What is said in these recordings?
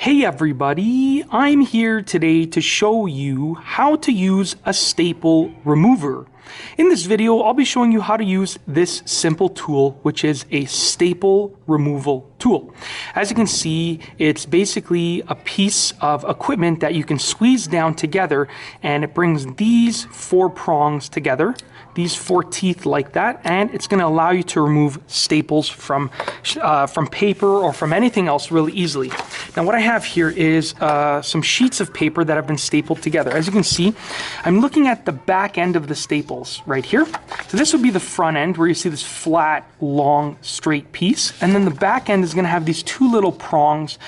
Hey everybody, I'm here today to show you how to use a staple remover. In this video, I'll be showing you how to use this simple tool, which is a staple removal tool. As you can see, it's basically a piece of equipment that you can squeeze down together, and it brings these four prongs together, these four teeth like that, and it's going to allow you to remove staples from paper or from anything else really easily. Now what I have here is some sheets of paper that have been stapled together. As you can see, I'm looking at the back end of the staples right here. So this would be the front end where you see this flat, long, straight piece, and then the back end is going to have these two little prongs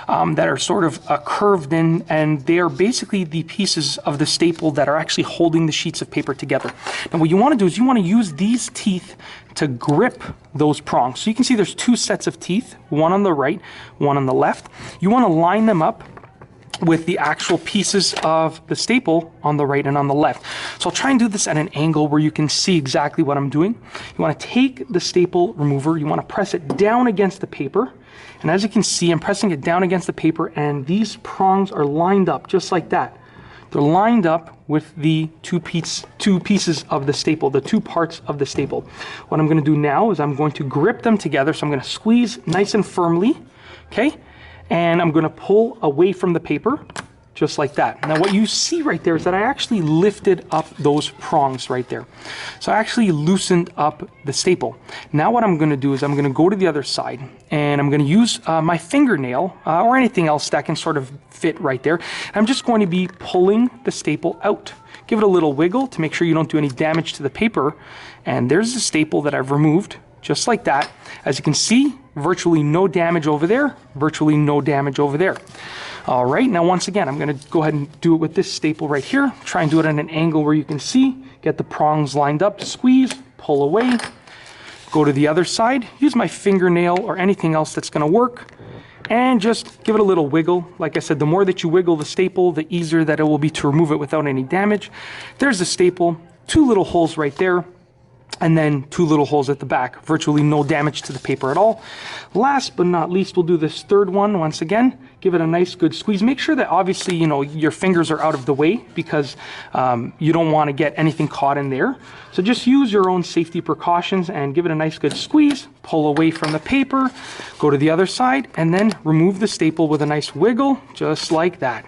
that are sort of curved in, and they are basically the pieces of the staple that are actually holding the sheets of paper together. Now what you want to do is you want to use these teeth to grip those prongs. So you can see there's two sets of teeth, one on the right, one on the left. You want to line them up with the actual pieces of the staple on the right and on the left. So I'll try and do this at an angle where you can see exactly what I'm doing. You want to take the staple remover, you want to press it down against the paper, and as you can see, I'm pressing it down against the paper, and these prongs are lined up just like that. They're lined up with the two pieces of the staple, the two parts of the staple. What I'm going to do now is I'm going to grip them together. So I'm going to squeeze nice and firmly, okay? And I'm going to pull away from the paper, just like that. Now what you see right there is that I actually lifted up those prongs right there. So I actually loosened up the staple. Now what I'm going to do is I'm going to go to the other side, and I'm going to use my fingernail or anything else that can sort of fit right there. I'm just going to be pulling the staple out. Give it a little wiggle to make sure you don't do any damage to the paper. And there's the staple that I've removed, just like that. As you can see, virtually no damage over there, virtually no damage over there. All right, now once again, I'm going to go ahead and do it with this staple right here. Try and do it at an angle where you can see. Get the prongs lined up, squeeze, pull away. Go to the other side, use my fingernail or anything else that's going to work, and just give it a little wiggle. Like I said, the more that you wiggle the staple, the easier that it will be to remove it without any damage. There's the staple, two little holes right there, and then two little holes at the back. Virtually no damage to the paper at all. Last but not least, we'll do this third one once again. Give it a nice good squeeze. Make sure that obviously, you know, your fingers are out of the way, because you don't want to get anything caught in there. So just use your own safety precautions and give it a nice good squeeze. Pull away from the paper, go to the other side, and then remove the staple with a nice wiggle, just like that.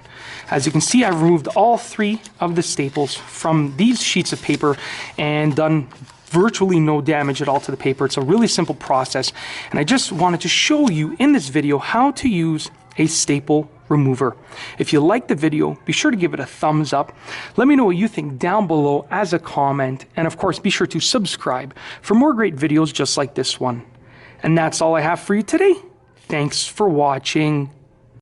As you can see, I've removed all three of the staples from these sheets of paper and done virtually no damage at all to the paper. It's a really simple process, and I just wanted to show you in this video how to use a staple remover. If you liked the video, be sure to give it a thumbs up. Let me know what you think down below as a comment, and of course be sure to subscribe for more great videos just like this one. And that's all I have for you today. Thanks for watching.